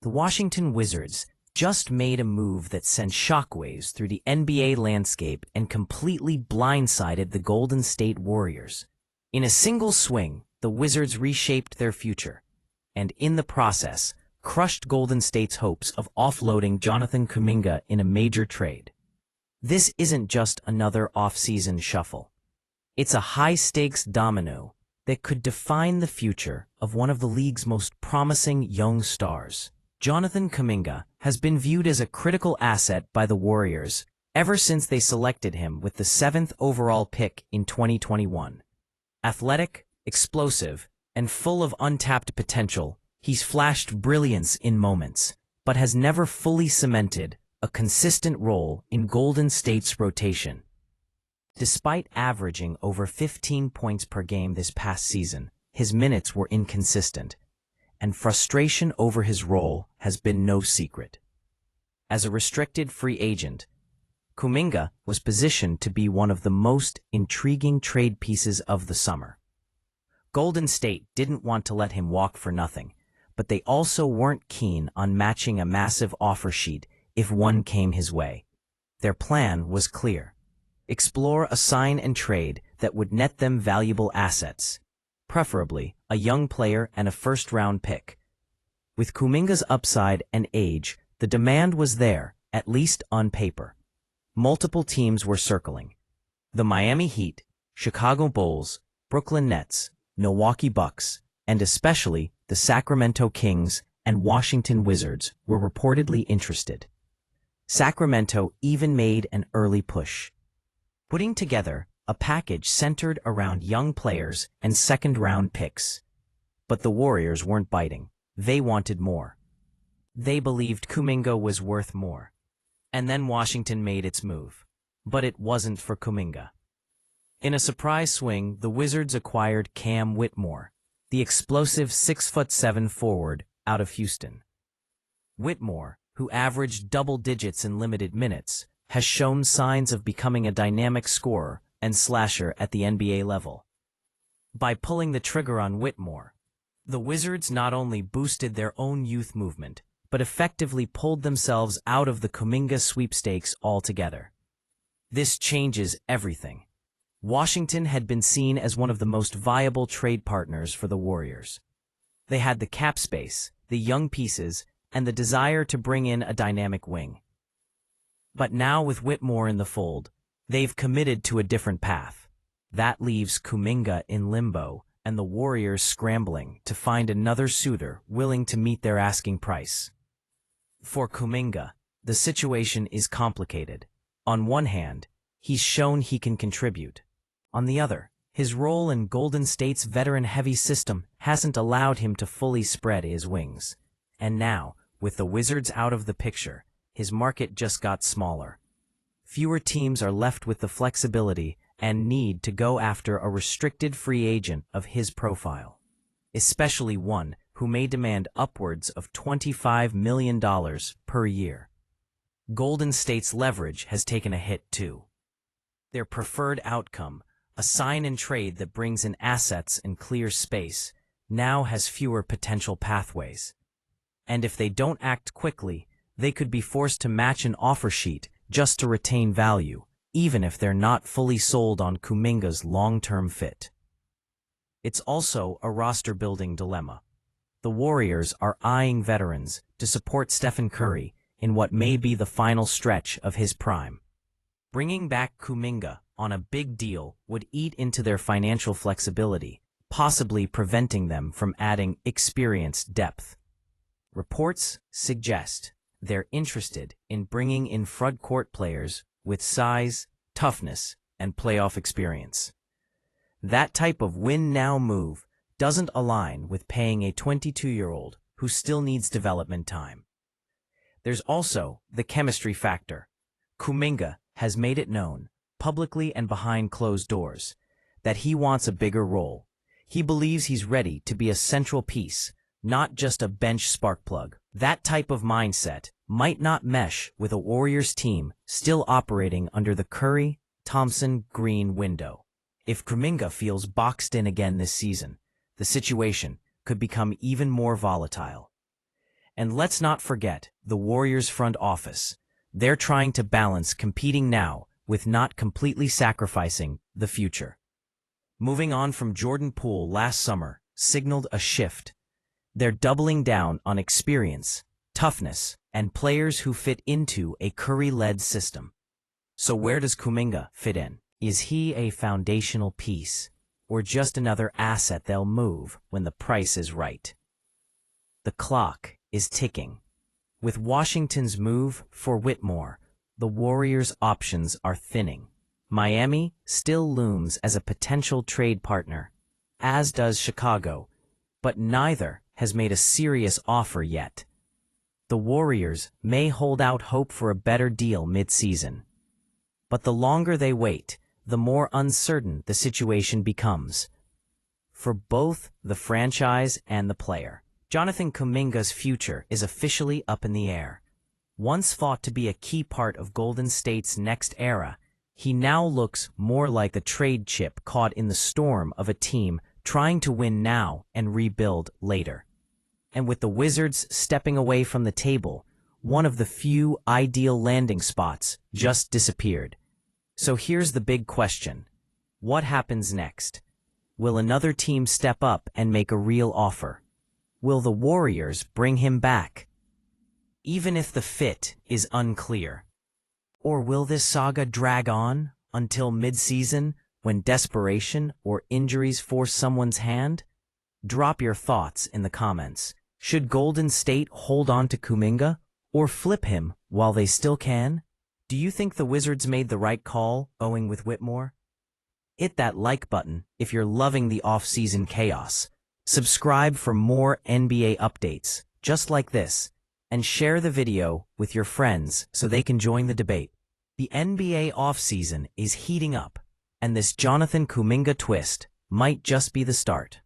The Washington Wizards just made a move that sent shockwaves through the NBA landscape and completely blindsided the Golden State Warriors. In a single swing, the Wizards reshaped their future, and in the process, crushed Golden State's hopes of offloading Jonathan Kuminga in a major trade. This isn't just another off-season shuffle. It's a high-stakes domino that could define the future of one of the league's most promising young stars. Jonathan Kuminga has been viewed as a critical asset by the Warriors ever since they selected him with the 7th overall pick in 2021. Athletic, explosive, and full of untapped potential, he's flashed brilliance in moments, but has never fully cemented a consistent role in Golden State's rotation. Despite averaging over 15 points per game this past season, his minutes were inconsistent, and frustration over his role has been no secret. As a restricted free agent, Kuminga was positioned to be one of the most intriguing trade pieces of the summer. Golden State didn't want to let him walk for nothing, but they also weren't keen on matching a massive offer sheet if one came his way. Their plan was clear: explore a sign and trade that would net them valuable assets, preferably a young player and a first-round pick. With Kuminga's upside and age, the demand was there, at least on paper. Multiple teams were circling. The Miami Heat, Chicago Bulls, Brooklyn Nets, Milwaukee Bucks, and especially the Sacramento Kings and Washington Wizards were reportedly interested. Sacramento even made an early push, putting together a package centered around young players and second-round picks. But the Warriors weren't biting. They wanted more. They believed Kuminga was worth more. And then Washington made its move. But it wasn't for Kuminga. In a surprise swing, the Wizards acquired Whitmore, the explosive 6'7" forward out of Houston. Whitmore, who averaged double digits in limited minutes, has shown signs of becoming a dynamic scorer and slasher at the NBA level. By pulling the trigger on Whitmore, the Wizards not only boosted their own youth movement, but effectively pulled themselves out of the Kuminga sweepstakes altogether. This changes everything. Washington had been seen as one of the most viable trade partners for the Warriors. They had the cap space, the young pieces, and the desire to bring in a dynamic wing. But now with Whitmore in the fold, they've committed to a different path. That leaves Kuminga in limbo and the Warriors scrambling to find another suitor willing to meet their asking price. For Kuminga, the situation is complicated. On one hand, he's shown he can contribute. On the other, his role in Golden State's veteran-heavy system hasn't allowed him to fully spread his wings. And now, with the Wizards out of the picture, his market just got smaller. Fewer teams are left with the flexibility and need to go after a restricted free agent of his profile, especially one who may demand upwards of $25 million per year. Golden State's leverage has taken a hit too. Their preferred outcome, a sign and trade that brings in assets and clears space, now has fewer potential pathways. And if they don't act quickly, they could be forced to match an offer sheet just to retain value, even if they're not fully sold on Kuminga's long-term fit. It's also a roster-building dilemma. The Warriors are eyeing veterans to support Stephen Curry in what may be the final stretch of his prime. Bringing back Kuminga on a big deal would eat into their financial flexibility, possibly preventing them from adding experienced depth. Reports suggest they're interested in bringing in front-court players with size, toughness, and playoff experience. That type of win-now move doesn't align with paying a 22-year-old who still needs development time. There's also the chemistry factor. Kuminga has made it known, publicly and behind closed doors, that he wants a bigger role. He believes he's ready to be a central piece, not just a bench spark plug. That type of mindset might not mesh with a Warriors team still operating under the Curry, Thompson, Green window. If Kuminga feels boxed in again this season, the situation could become even more volatile. And let's not forget the Warriors' front office. They're trying to balance competing now with not completely sacrificing the future. Moving on from Jordan Poole last summer signaled a shift. They're doubling down on experience, toughness, and players who fit into a Curry-led system. So where does Kuminga fit in? Is he a foundational piece, or just another asset they'll move when the price is right? The clock is ticking. With Washington's move for Whitmore, the Warriors' options are thinning. Miami still looms as a potential trade partner, as does Chicago, but neither has made a serious offer yet. The Warriors may hold out hope for a better deal mid-season. But the longer they wait, the more uncertain the situation becomes. For both the franchise and the player, Jonathan Kuminga's future is officially up in the air. Once thought to be a key part of Golden State's next era, he now looks more like a trade chip caught in the storm of a team trying to win now and rebuild later. And with the Wizards stepping away from the table, one of the few ideal landing spots just disappeared. So here's the big question. What happens next? Will another team step up and make a real offer? Will the Warriors bring him back? Even if the fit is unclear. Or will this saga drag on until mid-season when desperation or injuries force someone's hand? Drop your thoughts in the comments. Should Golden State hold on to Kuminga or flip him while they still can? Do you think the Wizards made the right call going with Whitmore? Hit that like button if you're loving the off-season chaos. Subscribe for more NBA updates just like this, and share the video with your friends so they can join the debate. The NBA offseason is heating up, and this Jonathan Kuminga twist might just be the start.